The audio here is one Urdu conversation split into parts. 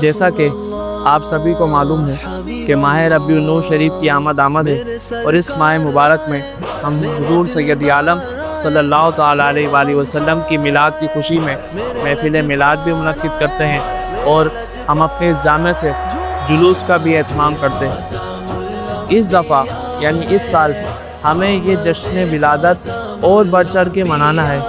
جیسا کہ آپ سبھی کو معلوم ہے کہ ماہ ربیع النور شریف کی آمد ہے، اور اس ماہ مبارک میں ہم حضور سید عالم صلی اللہ تعالیٰ علیہ وآلہ وسلم کی میلاد کی خوشی میں محفل میلاد بھی منعقد کرتے ہیں، اور ہم اپنے اس جامع سے جلوس کا بھی اہتمام کرتے ہیں۔ اس دفعہ یعنی اس سال ہمیں یہ جشن ولادت اور بڑھ چڑھ کے منانا ہے۔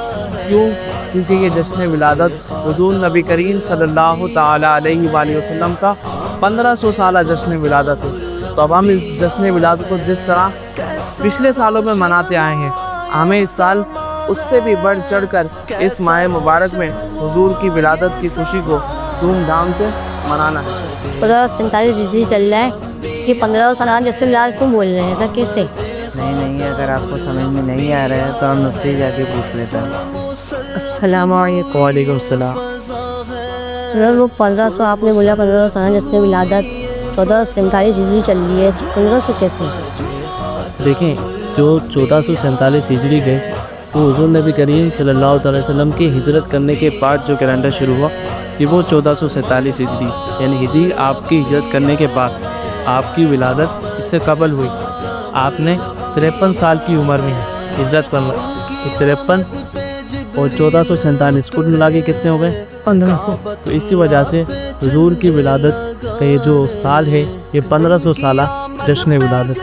کیونکہ یہ جشن ولادت حضور نبی کریم صلی اللہ تعالیٰ علیہ وآلہ وسلم کا 1500 سالہ جشن ولادت ہے۔ تو اب ہم اس جشن ولادت کو جس طرح پچھلے سالوں میں مناتے آئے ہیں، ہمیں اس سال اس سے بھی بڑھ چڑھ کر اس ماہ مبارک میں حضور کی ولادت کی خوشی کو دھوم دھام سے منانا ہے۔ 1547 ہجری چل رہا ہے، یہ 1500 سالہ جشن ولادت کیوں بول رہے ہیں سر؟ کیسے؟ نہیں، اگر آپ کو سمجھ میں نہیں آ رہا ہے تو ہم مجھ سے ہی جا کے پوچھ لیتے ہیں۔ السلام علیکم۔ وعلیکم السلام۔ سر وہ 1500 آپ نے بولا 1500 سالہ جشن ولادت 1447 ہجری چل رہی ہے، 1500 کیسے؟ دیکھیں، جو 1447 ہجری گئے تو حضور نبی کریم صلی اللہ علیہ وسلم کی ہجرت کرنے کے بعد جو کیلنڈر شروع ہوا یہ وہ 1447 ہجری، یعنی ہجری آپ کی ہجرت کرنے کے بعد آپ کی ولادت اس سے قبل ہوئی۔ آپ نے 53 سال کی عمر میں ہجرت فرمائی۔ 53 اور 1447 کل ملا کے کتنے ہو گئے؟ 1500۔ تو اسی وجہ سے حضور کی ولادت کا یہ جو سال ہے یہ 1500 سالہ جشن ولادت۔